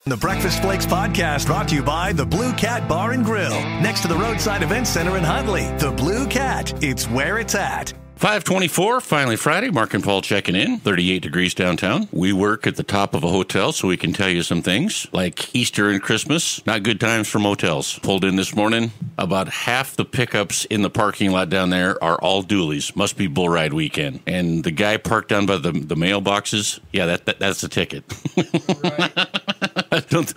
The Breakfast Flakes podcast brought to you by the Blue Cat Bar and Grill, next to the Roadside Event Center in Huntley. The Blue Cat, it's where it's at. 5:24, finally Friday. Mark and Paul checking in. 38 degrees downtown. We work at the top of a hotel, so we can tell you some things like Easter and Christmas. Not good times for motels. Pulled in this morning. About half the pickups in the parking lot down there are all dualies. Must be bull ride weekend. And the guy parked down by the mailboxes. Yeah, that's a ticket.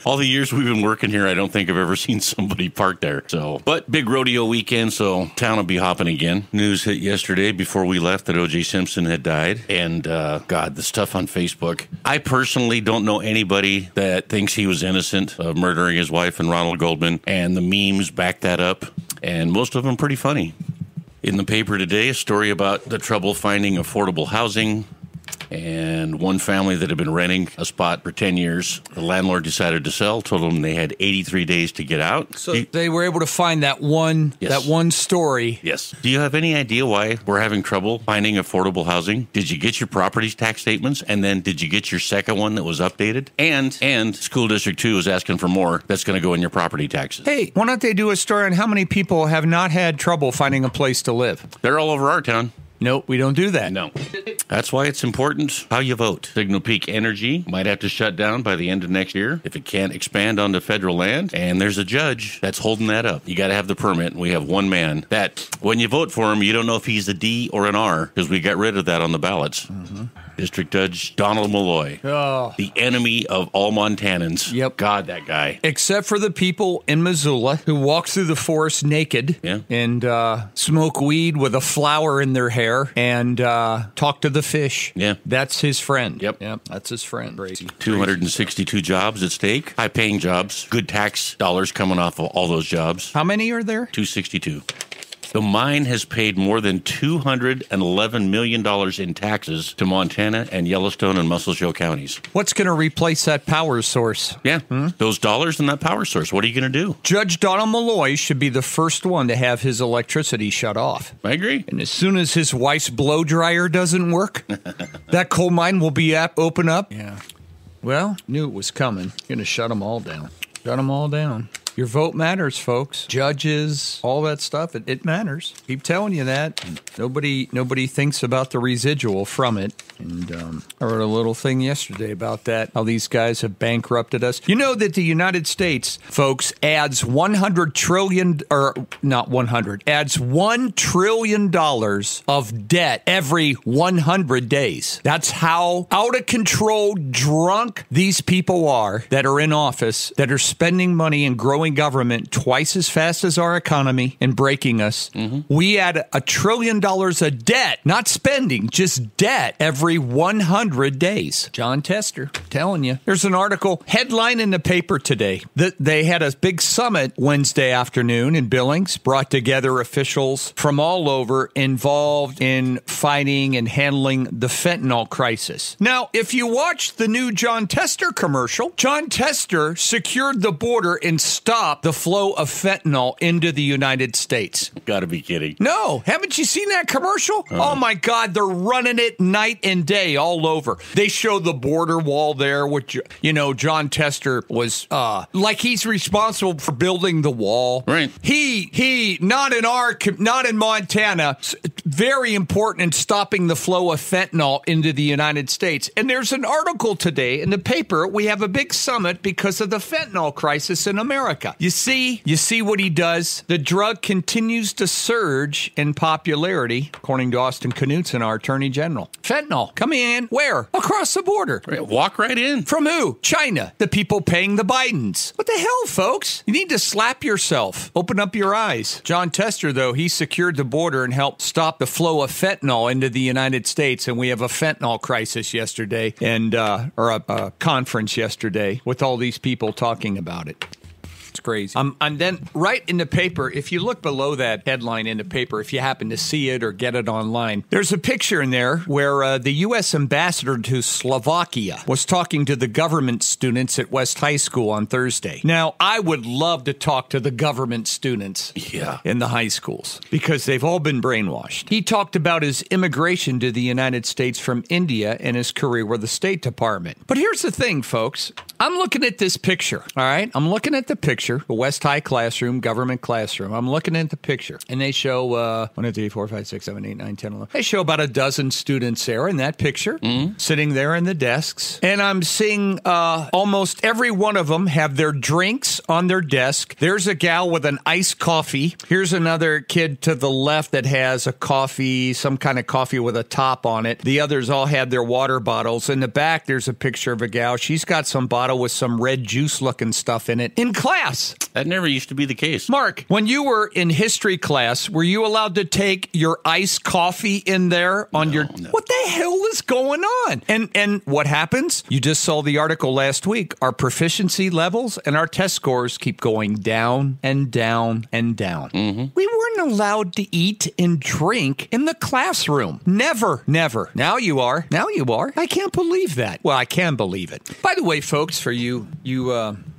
All the years we've been working here, I don't think I've ever seen somebody park there. But big rodeo weekend, so town will be hopping again. News hit yesterday before we left that O.J. Simpson had died. And, God, the stuff on Facebook. I personally don't know anybody that thinks he was innocent of murdering his wife and Ronald Goldman. And the memes back that up. And most of them pretty funny. In the paper today, a story about the trouble finding affordable housing. And one family that had been renting a spot for 10 years, the landlord decided to sell, told them they had 83 days to get out. So they were able to find that one story. Yes. Do you have any idea why we're having trouble finding affordable housing? Did you get your property tax statements? And then did you get your second one that was updated? And School District 2 is asking for more that's going to go in your property taxes. Hey, why don't they do a story on how many people have not had trouble finding a place to live? They're all over our town. Nope, we don't do that. No. That's why it's important how you vote. Signal Peak Energy might have to shut down by the end of next year if it can't expand onto federal land. And there's a judge that's holding that up. You got to have the permit. We have one man that when you vote for him, you don't know if he's a D or an R because we got rid of that on the ballots. Mm-hmm. District Judge Donald Malloy. Oh. The enemy of all Montanans. Yep. God, that guy. Except for the people in Missoula who walk through the forest naked and smoke weed with a flower in their hair and talk to the fish. Yeah. That's his friend. Yep. That's his friend. Crazy. 262 jobs at stake. High-paying jobs. Good tax dollars coming off of all those jobs. How many are there? 262. The mine has paid more than $211 million in taxes to Montana and Yellowstone and Muscle Shoals counties. What's going to replace that power source? Yeah, those dollars and that power source. What are you going to do? Judge Donald Malloy should be the first one to have his electricity shut off. I agree. And as soon as his wife's blow dryer doesn't work, that coal mine will be open up. Yeah. Well, knew it was coming. Going to shut them all down. Shut them all down. Your vote matters, folks. Judges, all that stuff, it matters. Keep telling you that. Nobody thinks about the residual from it. And I wrote a little thing yesterday about that, how these guys have bankrupted us. You know that the United States, folks, adds $1 trillion of debt every 100 days. That's how out of control, drunk these people are that are in office, that are spending money and growing government twice as fast as our economy and breaking us. Mm-hmm. We add $1 trillion of debt, not spending, just debt every 100 days. John Tester, telling you. There's an article, headline in the paper today, that they had a big summit Wednesday afternoon in Billings, brought together officials from all over involved in fighting and handling the fentanyl crisis. Now, if you watch the new John Tester commercial, John Tester secured the border and stopped the flow of fentanyl into the United States. Gotta be kidding. No. Haven't you seen that commercial? Oh, my God. They're running it night and day all over. They show the border wall there, which, John Tester was like he's responsible for building the wall. Right. He, not in Montana, very important in stopping the flow of fentanyl into the United States. And there's an article today in the paper. We have a big summit because of the fentanyl crisis in America. You see what he does? The drug continues to surge in popularity, according to Austin Knudsen, our Attorney General. Fentanyl coming in where? Across the border. Walk right in. From who? China. The people paying the Bidens. What the hell, folks? You need to slap yourself. Open up your eyes. John Tester, though, he secured the border and helped stop the flow of fentanyl into the United States. And we have a fentanyl crisis yesterday, or a conference yesterday with all these people talking about it. It's crazy. And then right in the paper, if you look below that headline in the paper, if you happen to see it or get it online, there's a picture in there where the U.S. ambassador to Slovakia was talking to the government students at West High School on Thursday. Now, I would love to talk to the government students in the high schools because they've all been brainwashed. He talked about his immigration to the United States from India and his career with the State Department. But here's the thing, folks. I'm looking at this picture, all right? I'm looking at the picture, the West High classroom, government classroom. I'm looking at the picture, and they show 1, 2, 3, 4, 5, 6, 7, 8, 9, 10, 11. They show about a dozen students there in that picture, sitting there in the desks. And I'm seeing almost every one of them have their drinks on their desk. There's a gal with an iced coffee. Here's another kid to the left that has a coffee, some kind of coffee with a top on it. The others all have their water bottles. In the back, there's a picture of a gal. She's got some bottle with some red juice-looking stuff in it in class. That never used to be the case. Mark, when you were in history class, were you allowed to take your iced coffee in there on No. What the hell is going on? And what happens? You just saw the article last week. Our proficiency levels and our test scores keep going down and down and down. We weren't allowed to eat and drink in the classroom. Never. Now you are. I can't believe that. Well, I can believe it. By the way, folks, for you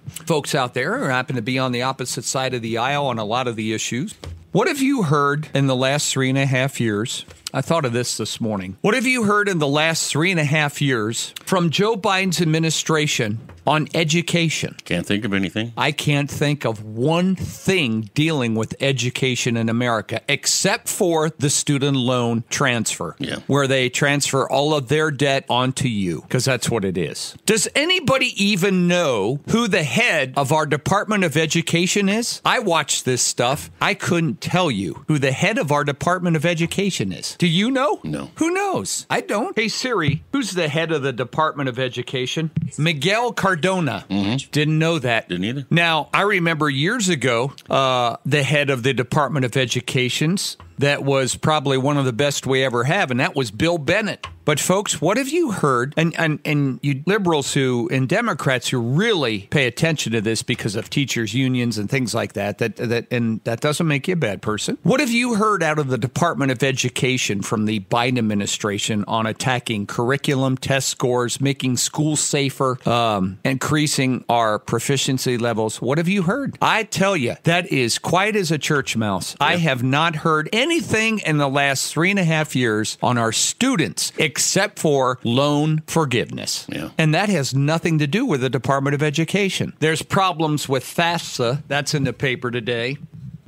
folks out there who happen to be on the opposite side of the aisle on a lot of the issues, what have you heard in the last 3.5 years? I thought of this morning. What have you heard in the last 3.5 years from Joe Biden's administration on education? Can't think of anything. I can't think of one thing dealing with education in America except for the student loan transfer, where they transfer all of their debt onto you, because that's what it is. Does anybody even know who the head of our Department of Education is? I watched this stuff. I couldn't tell you who the head of our Department of Education is. Do you know? No. Who knows? I don't. Hey, Siri, who's the head of the Department of Education? Miguel Cardona. Didn't know that. Didn't either. Now, I remember years ago, the head of the Department of Education's that was probably one of the best we ever have, and that was Bill Bennett. But folks, what have you heard? And you liberals and Democrats who really pay attention to this because of teachers' unions and things like that, and that doesn't make you a bad person. What have you heard out of the Department of Education from the Biden administration on attacking curriculum, test scores, making schools safer, increasing our proficiency levels? What have you heard? I tell you, that is quiet as a church mouse. I have not heard anything in the last 3.5 years on our students except for loan forgiveness. And that has nothing to do with the Department of Education. There's problems with FAFSA. That's in the paper today.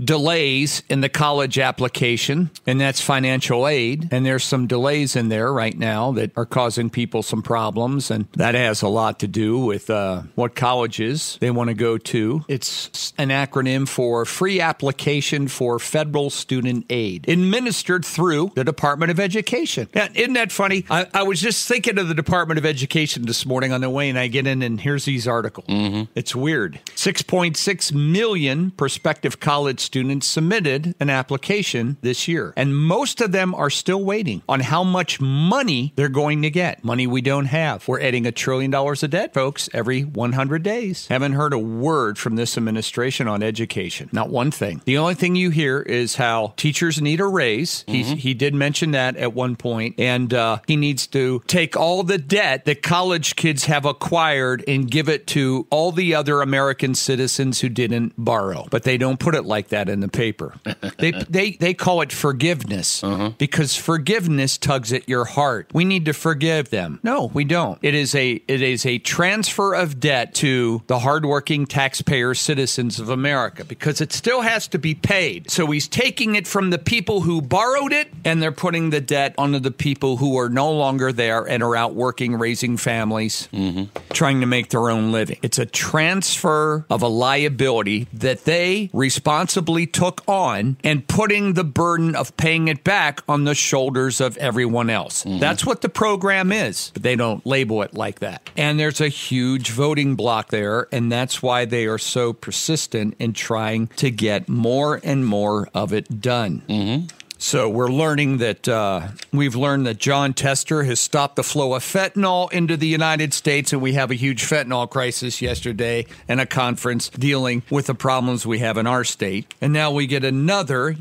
Delays in the college application, and that's financial aid. And there's some delays in there right now that are causing people some problems. And that has a lot to do with what colleges they want to go to. It's an acronym for Free Application for Federal Student Aid, administered through the Department of Education. Now, isn't that funny? I was just thinking of the Department of Education this morning on the way, and I get in, and here's these articles. It's weird. 6.6 million prospective college students submitted an application this year, and most of them are still waiting on how much money they're going to get. Money we don't have. We're adding $1 trillion of debt, folks, every 100 days. Haven't heard a word from this administration on education. Not one thing. The only thing you hear is how teachers need a raise. He did mention that at one point, and he needs to take all the debt that college kids have acquired and give it to all the other American citizens who didn't borrow. But they don't put it like that in the paper. They call it forgiveness because forgiveness tugs at your heart. We need to forgive them. No, we don't. It is a transfer of debt to the hardworking taxpayer citizens of America because it still has to be paid. So he's taking it from the people who borrowed it, and they're putting the debt onto the people who are no longer there and are out working, raising families, trying to make their own living. It's a transfer of a liability that they responsibly took on and putting the burden of paying it back on the shoulders of everyone else. That's what the program is, but they don't label it like that. And there's a huge voting block there, and that's why they are so persistent in trying to get more and more of it done. So we're learning that we've learned that John Tester has stopped the flow of fentanyl into the United States, and we have a huge fentanyl crisis yesterday and a conference dealing with the problems we have in our state. And now we get another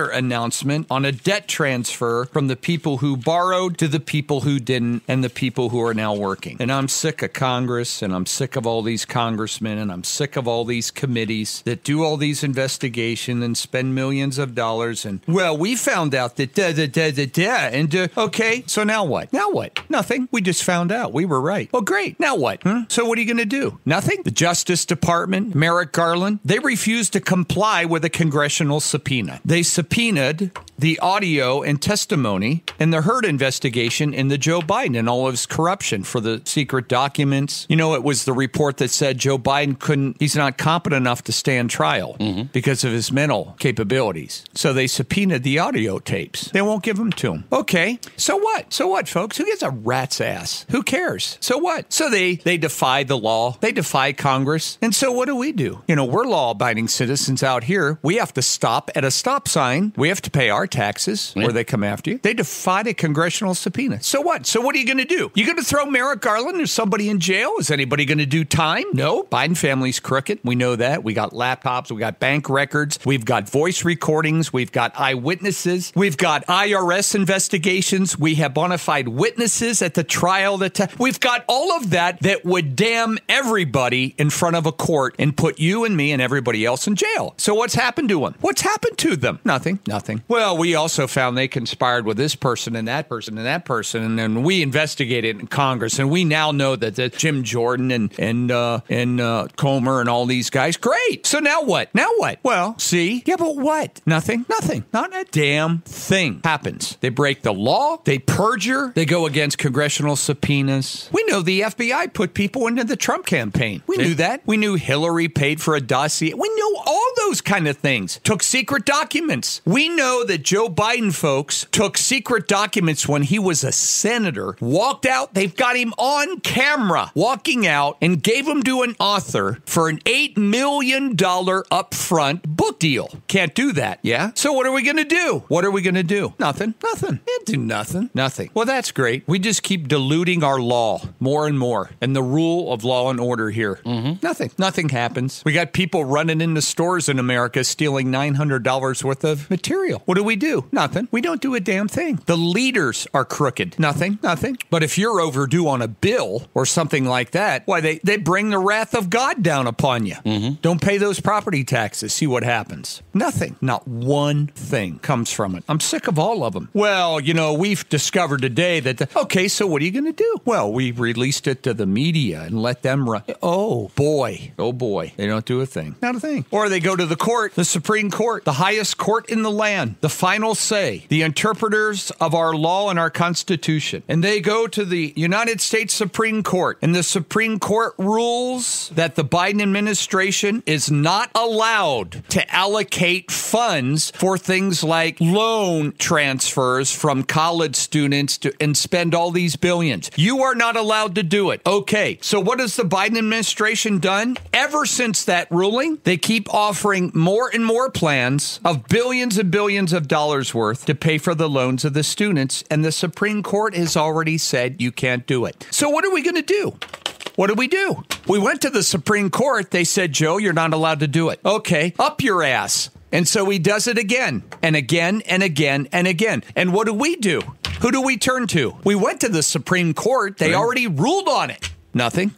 announcement on a debt transfer from the people who borrowed to the people who didn't and the people who are now working. And I'm sick of Congress, and I'm sick of all these congressmen, and I'm sick of all these committees that do all these investigations and spend millions of dollars. And, well, we found out that okay, so now what? Now what? Nothing. We just found out. We were right. Well, great. Now what? So what are you going to do? Nothing? The Justice Department, Merrick Garland, they refused to comply with a congressional subpoena. They subpoenaed the audio and testimony in the Hurd investigation into Joe Biden and all of his corruption for the secret documents. You know, it was the report that said Joe Biden he's not competent enough to stand trial because of his mental capabilities. So they subpoenaed the audio tapes. They won't give them to him. Okay, so what? So what, folks? Who gives a rat's ass? Who cares? So what? So they defy the law. They defy Congress. And so what do? You know, we're law-abiding citizens out here. We have to stop at a stop sign. We have to pay our taxes or they come after you. They defied a congressional subpoena. So what? So what are you going to do? You going to throw Merrick Garland or somebody in jail? Is anybody going to do time? No. Biden family's crooked. We know that. We got laptops. We got bank records. We've got voice recordings. We've got eyewitnesses. We've got IRS investigations. We have bona fide witnesses at the trial. We've got all of that would damn everybody in front of a court and put you and me and everybody else in jail. So what's happened to them? What's happened to them? Nothing. Well, we also found they conspired with this person and that person and that person, and then we investigated in Congress, and we now know that Jim Jordan and Comer and all these guys. Great. So now what? Well, see? Yeah, but what? Nothing. Not a damn thing happens. They break the law. They perjure. They go against congressional subpoenas. We know the FBI put people into the Trump campaign. We knew that. We knew Hillary paid for a dossier. We knew all those kind of things. Took secret documents. We know that Joe Biden, folks, took secret documents when he was a senator, walked out. They've got him on camera walking out and gave them to an author for an $8 million upfront book deal. Can't do that. Yeah. So what are we going to do? Nothing. Can't do nothing. Well, that's great. We just keep diluting our law more and more and the rule of law and order here. Nothing happens. We got people running into stores in America stealing $900 worth of material. What do? Nothing. We don't do a damn thing. The leaders are crooked. Nothing. But if you're overdue on a bill or something like that, why, they bring the wrath of God down upon you. Don't pay those property taxes. See what happens. Nothing. Not one thing comes from it. I'm sick of all of them. Well, you know, we've discovered today that, okay, so what are you going to do? Well, we released it to the media and let them run. Oh, boy. They don't do a thing. Not a thing. Or they go to the court, the Supreme Court, the highest court in the land, the final say, the interpreters of our law and our Constitution. And they go to the United States Supreme Court, and the Supreme Court rules that the Biden administration is not allowed to allocate funds for things like loan transfers from college students and spend all these billions. You are not allowed to do it. Okay, so what has the Biden administration done? Ever since that ruling, they keep offering more and more plans of billions and billions of dollars worth to pay for the loans of the students, and the Supreme Court has already said you can't do it. So what are we going to do? What do? We went to the Supreme Court. They said, Joe, you're not allowed to do it. Okay, up your ass. And so he does it again and again and again and again. And what do? Who do we turn to? We went to the Supreme Court. They already ruled on it. Nothing.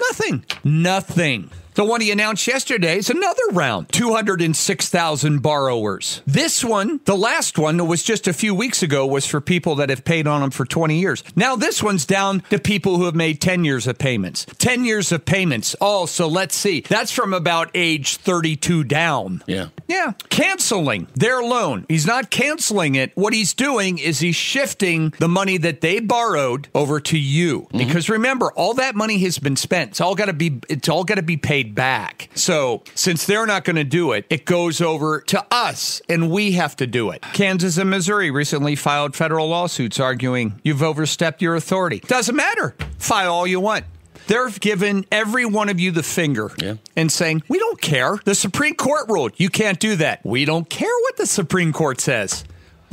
The one he announced yesterday is another round. 206,000 borrowers. This one, the last one that was just a few weeks ago, was for people that have paid on them for 20 years. Now this one's down to people who have made 10 years of payments. 10 years of payments. Oh, so let's see. That's from about age 32 down. Yeah. Canceling their loan. He's not canceling it. What he's doing is he's shifting the money that they borrowed over to you. Because remember, all that money has been spent. It's all got to be paid back. So since they're not going to do it, it goes over to us and we have to do it. Kansas and Missouri recently filed federal lawsuits arguing you've overstepped your authority. Doesn't matter. File all you want. They're giving every one of you the finger and saying, we don't care. The Supreme Court ruled you can't do that. We don't care what the Supreme Court says.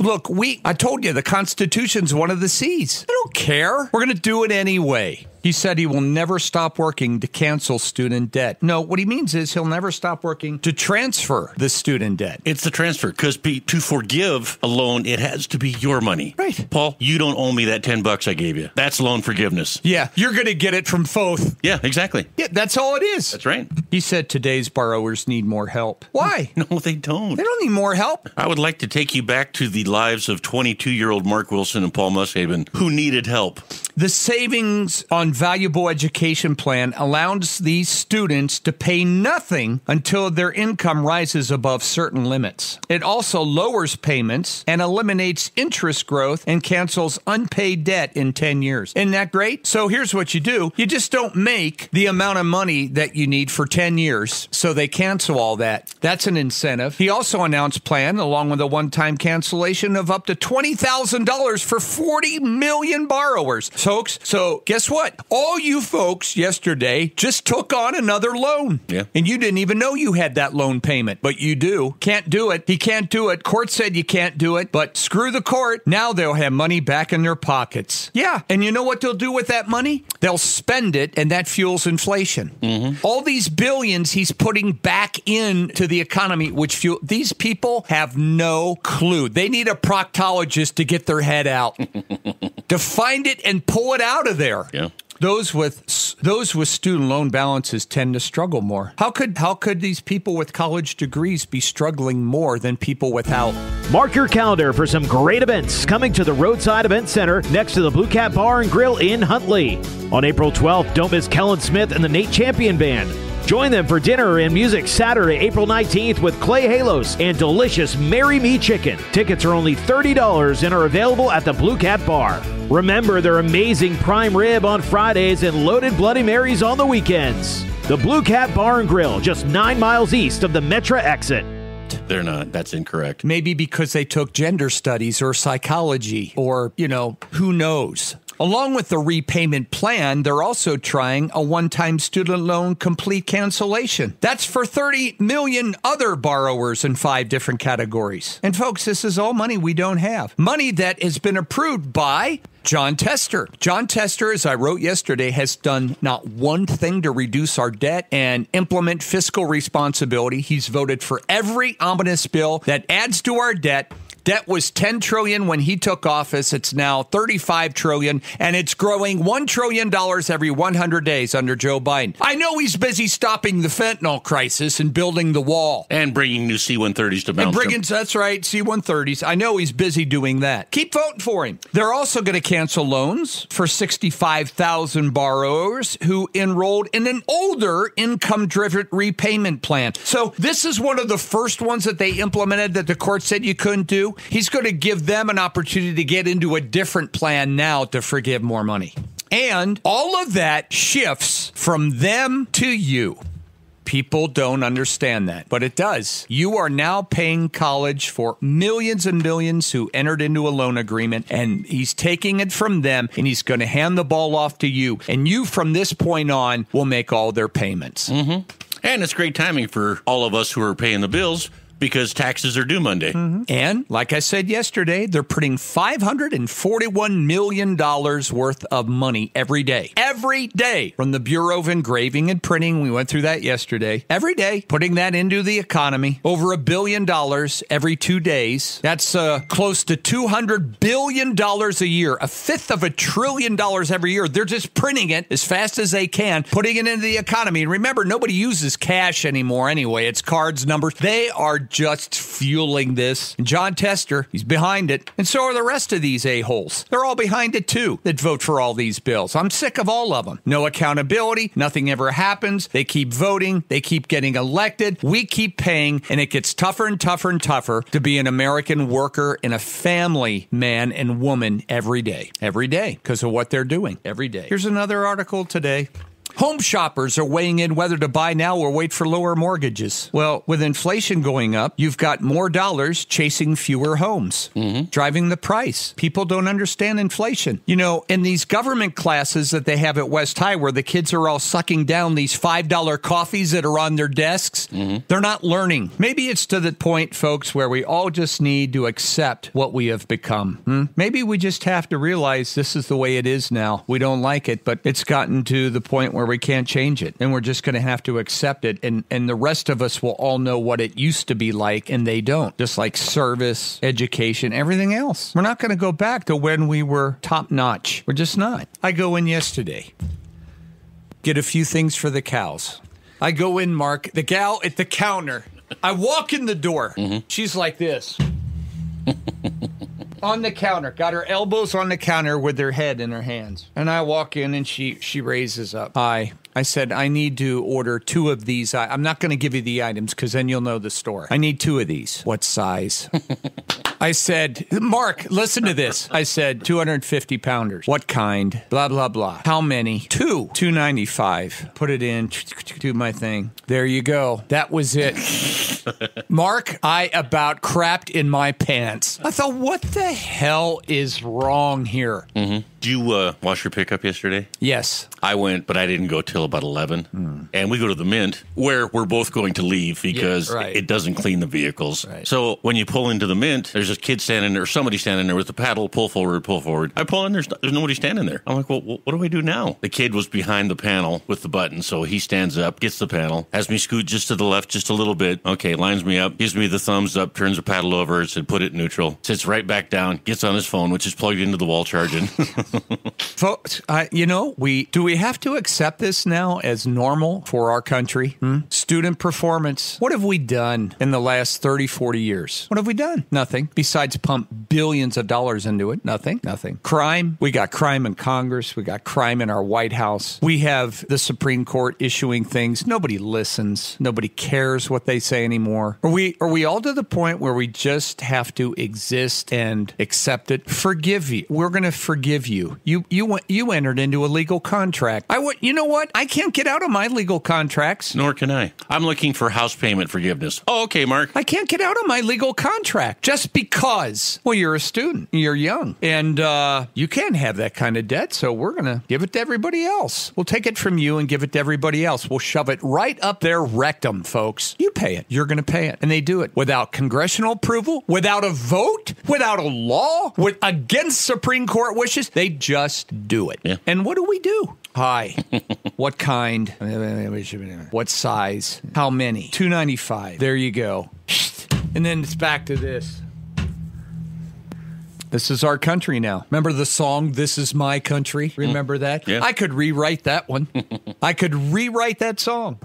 Look, I told you the Constitution's one of the C's. I don't care. We're going to do it anyway. He said he will never stop working to cancel student debt. No, what he means is he'll never stop working to transfer the student debt. It's the transfer, because to forgive a loan, it has to be your money. Right. Paul, you don't owe me that $10 I gave you. That's loan forgiveness. Yeah, you're going to get it from Foth. Yeah, exactly. Yeah, that's all it is. That's right. He said today's borrowers need more help. Why? No, they don't. They don't need more help. I would like to take you back to the lives of 22-year-old Mark Wilson and Paul Mushaven, who needed help. The savings on valuable education plan allows these students to pay nothing until their income rises above certain limits. It also lowers payments and eliminates interest growth and cancels unpaid debt in 10 years. Isn't that great? So here's what you do. You just don't make the amount of money that you need for 10 years, so they cancel all that. That's an incentive. He also announced a plan along with a one-time cancellation of up to $20,000 for 40 million borrowers. Folks, so guess what? All you folks yesterday just took on another loan. Yeah. And you didn't even know you had that loan payment, but you do. Can't do it. He can't do it. Court said you can't do it, but screw the court. Now they'll have money back in their pockets. Yeah. And you know what they'll do with that money? They'll spend it, and that fuels inflation. Mm-hmm. All these billions he's putting back into the economy, which these people have no clue. They need a proctologist to get their head out, to find it and pull it out of there. Yeah. Those with student loan balances tend to struggle more. How could these people with college degrees be struggling more than people without? Mark your calendar for some great events coming to the Roadside Event Center next to the Blue Cat Bar and Grill in Huntley. On April 12th, don't miss Kellen Smith and the Nate Champion Band. Join them for dinner and music Saturday, April 19th with Clay Halos and delicious Marry Me Chicken. Tickets are only $30 and are available at the Blue Cat Bar. Remember their amazing prime rib on Fridays and loaded Bloody Marys on the weekends. The Blue Cat Bar and Grill, just 9 miles east of the Metra exit. They're not. That's incorrect. Maybe because they took gender studies or psychology or, who knows. Along with the repayment plan, they're also trying a one-time student loan complete cancellation. That's for 30 million other borrowers in 5 different categories. And folks, this is all money we don't have. Money that has been approved by Jon Tester. Jon Tester, as I wrote yesterday, has done not one thing to reduce our debt and implement fiscal responsibility. He's voted for every omnibus bill that adds to our debt. Debt was $10 trillion when he took office. It's now $35 trillion, and it's growing $1 trillion every 100 days under Joe Biden. I know he's busy stopping the fentanyl crisis and building the wall. And bringing new C-130s to Mountain. That's right, C-130s. I know he's busy doing that. Keep voting for him. They're also going to cancel loans for 65,000 borrowers who enrolled in an older income-driven repayment plan. So this is one of the first ones that they implemented that the court said you couldn't do. He's going to give them an opportunity to get into a different plan now to forgive more money. And all of that shifts from them to you. People don't understand that, but it does. You are now paying college for millions and millions who entered into a loan agreement, and he's taking it from them, and he's going to hand the ball off to you. And you, from this point on, will make all their payments. Mm-hmm. And it's great timing for all of us who are paying the bills, because taxes are due Monday. Mm-hmm. And like I said yesterday, they're putting $541 million worth of money every day. Every day. From the Bureau of Engraving and Printing. We went through that yesterday. Every day. Putting that into the economy. Over $1 billion every 2 days. That's close to $200 billion a year. A fifth of $1 trillion every year. They're just printing it as fast as they can. Putting it into the economy. And remember, nobody uses cash anymore anyway. It's cards, numbers. They are just fueling this. And Jon Tester, he's behind it. And so are the rest of these a-holes. They're all behind it too that vote for all these bills. I'm sick of all of them. No accountability. Nothing ever happens. They keep voting. They keep getting elected. We keep paying, and it gets tougher and tougher and tougher to be an American worker and a family man and woman every day. Every day, because of what they're doing every day. Here's another article today. Home shoppers are weighing in whether to buy now or wait for lower mortgages. Well, with inflation going up, you've got more dollars chasing fewer homes, driving the price. People don't understand inflation. You know, in these government classes that they have at West High where the kids are all sucking down these $5 coffees that are on their desks, they're not learning. Maybe it's to the point, folks, where we all just need to accept what we have become. Maybe we just have to realize this is the way it is now. We don't like it, but it's gotten to the point where we can't change it, and we're just going to have to accept it, and the rest of us will all know what it used to be like, and they don't. Just like service, education, everything else. We're not going to go back to when we were top-notch. We're just not. I go in yesterday, get a few things for the cows. I go in, Mark, the gal at the counter. I walk in the door. She's like this. On the counter, got her elbows on the counter with her head in her hands. And I walk in and she raises up. Hi. I said, I need to order 2 of these. I'm not going to give you the items because then you'll know the store. I need 2 of these. What size? I said, Mark, listen to this. I said, 250 pounders. What kind? Blah, blah, blah. How many? 2. $2.95. Put it in. Do my thing. There you go. That was it. Mark, I about crapped in my pants. I thought, what the hell is wrong here? Did you wash your pickup yesterday? Yes. I went, but I didn't go till about 11. And we go to the Mint, where we're both going to leave because it doesn't clean the vehicles. Right. So when you pull into the Mint, there's a kid standing there, or somebody standing there with the paddle, pull forward, pull forward. I pull in, there's nobody standing there. I'm like, well, what do I do now? The kid was behind the panel with the button, so he stands up, gets the panel, has me scoot just to the left just a little bit. Okay, lines me up, gives me the thumbs up, turns the paddle over, said put it in neutral, sits right back down, gets on his phone, which is plugged into the wall charging. Folks, do we have to accept this now as normal for our country? Student performance. What have we done in the last 30, 40 years? What have we done? Nothing. Besides pump billions of dollars into it. Nothing. Crime. We got crime in Congress. We got crime in our White House. We have the Supreme Court issuing things. Nobody listens. Nobody cares what they say anymore. Are we all to the point where we just have to exist and accept it? Forgive you. We're going to forgive you. You entered into a legal contract. You know what? I can't get out of my legal contracts. Nor can I. I'm looking for house payment forgiveness. Oh, okay, Mark. I can't get out of my legal contract just because, well, you're a student. You're young. And you can't have that kind of debt, so we're going to give it to everybody else. We'll take it from you and give it to everybody else. We'll shove it right up their rectum, folks. You pay it. You're going to pay it. And they do it without congressional approval, without a vote, without a law, against Supreme Court wishes. They just do it. Yeah. And what do we do? Hi. What kind? What size? How many? $2.95. There you go. And then it's back to this. This is our country now. Remember the song, This Is My Country? Remember that? Yeah. I could rewrite that one. I could rewrite that song.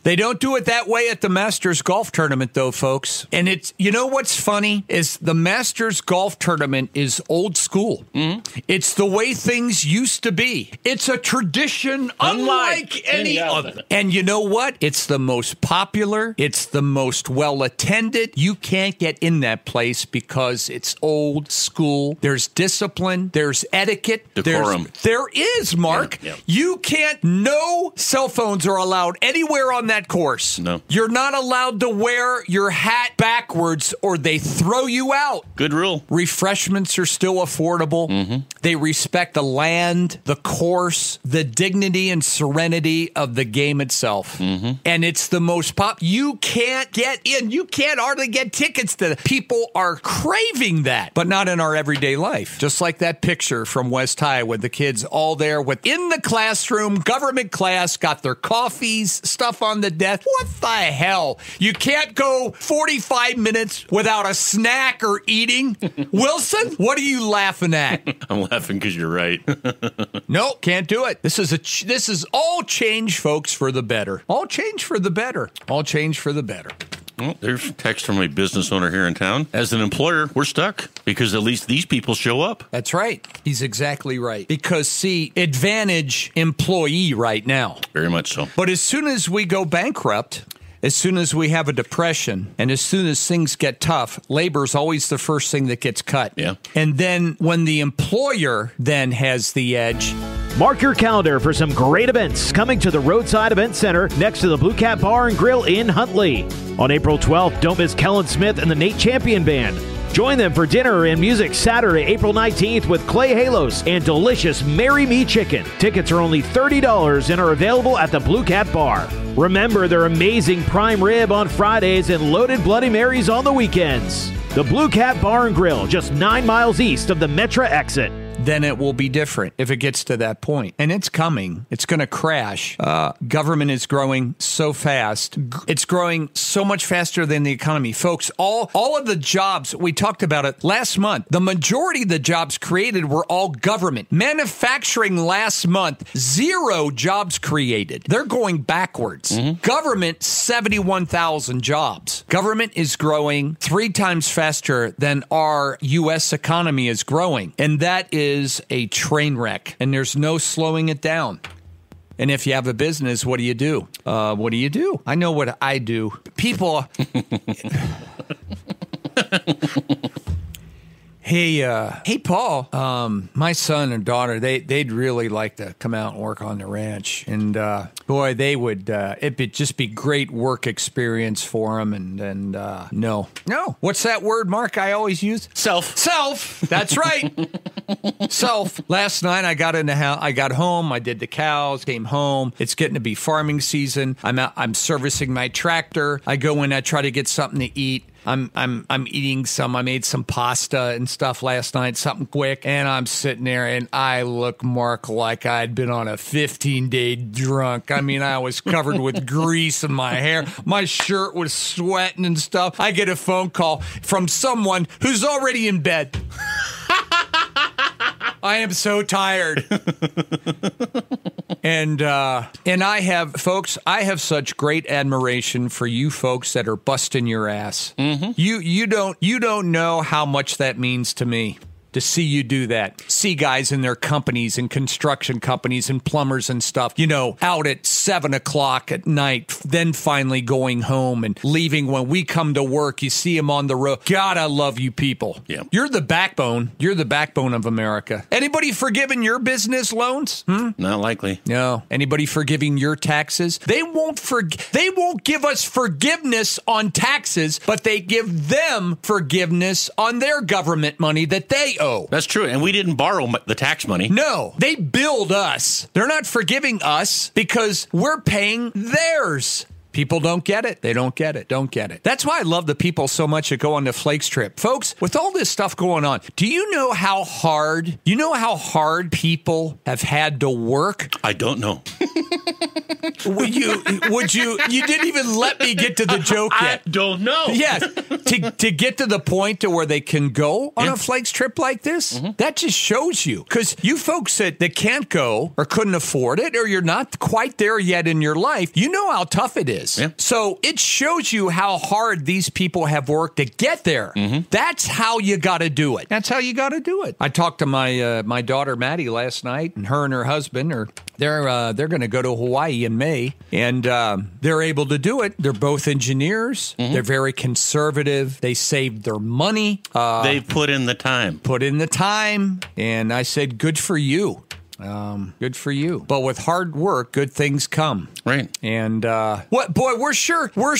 They don't do it that way at the Masters Golf Tournament, though, folks. And you know what's funny is the Masters Golf Tournament is old school. It's the way things used to be. It's a tradition unlike any other. And you know what? It's the most popular. It's the most well-attended. You can't get in that place because it's old school. There's discipline. There's etiquette. Decorum. There is, Mark. Yeah. You can't. No cell phones are allowed anywhere on that course. No. You're not allowed to wear your hat backwards or they throw you out. Good rule. Refreshments are still affordable. They respect the land, the course, the dignity and serenity of the game itself. And it's the most you can't get in. You can't hardly get tickets to People are craving that, but not in our everyday life. Just like that picture from West High with the kids all there within the classroom, government class, got their coffees, stuff on the desk. What the hell? You can't go 45 minutes without a snack or eating? Wilson, what are you laughing at? I'm laughing because you're right. Nope, can't do it. This is all change, folks, for the better. All change for the better. All change for the better. Well, there's a text from a business owner here in town. As an employer, we're stuck because at least these people show up. That's right. He's exactly right. Because, see, advantage employee right now. Very much so. But as soon as we go bankrupt, as soon as we have a depression, and as soon as things get tough, labor's always the first thing that gets cut. Yeah. And then when the employer then has the edge, Mark your calendar for some great events coming to the Roadside Event Center next to the Blue Cat Bar and Grill in Huntley. On April 12th, don't miss Kellen Smith and the Nate Champion Band. Join them for dinner and music Saturday, April 19th with Clay Halos and delicious Marry Me Chicken. Tickets are only $30 and are available at the Blue Cat Bar. Remember their amazing prime rib on Fridays and loaded Bloody Marys on the weekends. The Blue Cat Bar and Grill, just 9 miles east of the Metra exit. Then it will be different if it gets to that point. And it's coming. It's going to crash. Government is growing so fast. It's growing so much faster than the economy. Folks, all of the jobs, we talked about it last month, the majority of the jobs created were all government. Manufacturing last month, 0 jobs created. They're going backwards. Mm-hmm. Government, 71,000 jobs. Government is growing 3 times faster than our U.S. economy is growing. And that is a train wreck, and there's no slowing it down. And if you have a business, what do you do? What do you do? I know what I do. People... Hey, Paul, my son and daughter, they'd really like to come out and work on the ranch. And, boy, they would, it'd just be great work experience for them. And no. What's that word, Mark, I always use? Self. That's right. Self. Last night I got in the house, I got home, I did the cows, came home. It's getting to be farming season. I'm servicing my tractor. I go in, I try to get something to eat. I'm eating some. I made some pasta and stuff last night, something quick, and I'm sitting there, and I look, Mark, like I'd been on a 15-day drunk. I mean, I was covered with grease in my hair. My shirt was sweating and stuff. I get a phone call from someone who's already in bed. I am so tired. And I have such great admiration for you folks that are busting your ass. Mm-hmm. You don't know how much that means to me. To see you do that. See guys in their companies and construction companies and plumbers and stuff, out at 7 o'clock at night, then finally going home and leaving when we come to work. You see them on the road. God, I love you people. Yeah. You're the backbone. You're the backbone of America. Anybody forgiving your business loans? Not likely. No. Anybody forgiving your taxes? They won't give us forgiveness on taxes, but they give them forgiveness on their government money that they owe. That's true. And we didn't borrow the tax money. No, they billed us. They're not forgiving us because we're paying theirs. People don't get it. They don't get it. Don't get it. That's why I love the people so much that go on the Flakes trip. Folks, with all this stuff going on, do you know how hard people have had to work? I don't know. You didn't even let me get to the joke yet. I don't know. Yes. To get to the point to where they can go on a Flakes trip like this, that just shows you. Because you folks that can't go or couldn't afford it, or you're not quite there yet in your life, you know how tough it is. Yeah. So it shows you how hard these people have worked to get there. Mm-hmm. That's how you got to do it. That's how you got to do it. I talked to my daughter Maddie last night, and her husband they're going to go to Hawaii in May, and they're able to do it. They're both engineers. Mm-hmm. They're very conservative. They saved their money. They've put in the time. And I said, good for you. Good for you. But with hard work, good things come. Right. And we're sure. What,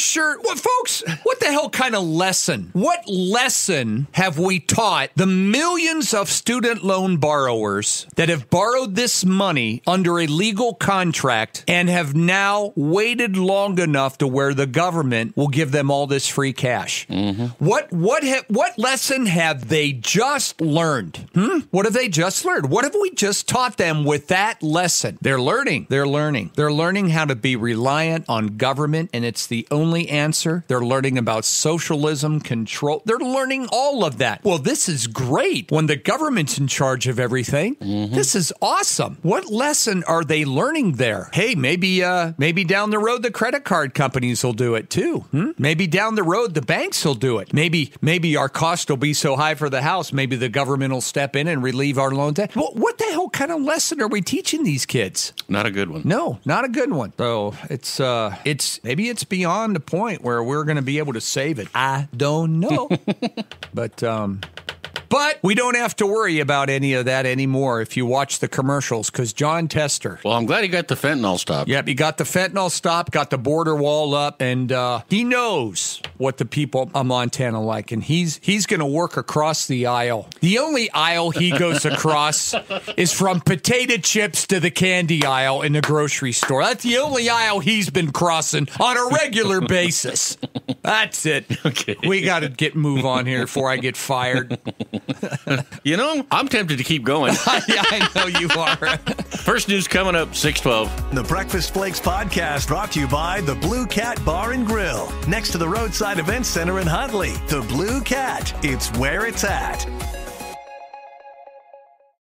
folks, what the hell kind of lesson? What lesson have we taught the millions of student loan borrowers that have borrowed this money under a legal contract and have now waited long enough to where the government will give them all this free cash? Mm-hmm. What lesson have they just learned? What have they just learned? What have we just taught them with that lesson? They're learning how to be reliant on government, and it's the only answer. They're learning about socialism, control. They're learning all of that. Well, this is great when the government's in charge of everything. Mm-hmm. This is awesome. What lesson are they learning there? Hey, maybe down the road the credit card companies will do it too. Maybe down the road the banks will do it. Maybe our cost will be so high for the house, maybe the government will step in and relieve our loan debt. Well, what the hell kind of lesson are we teaching these kids? Not a good one. No, not a good one. So it's maybe it's beyond the point where we're going to be able to save it. I don't know. But But we don't have to worry about any of that anymore if you watch the commercials, because John Tester. Well, I'm glad he got the fentanyl stopped. Yep, he got the fentanyl stopped, got the border wall up, and he knows what the people of Montana like, and he's going to work across the aisle. The only aisle he goes across is from potato chips to the candy aisle in the grocery store. That's the only aisle he's been crossing on a regular basis. That's it. Okay. We got to move on here before I get fired. You know, I'm tempted to keep going. Yeah, I know you are. First news coming up, 6:12. The Breakfast Flakes podcast brought to you by the Blue Cat Bar and Grill, next to the Roadside Event Center in Huntley. The Blue Cat, it's where it's at.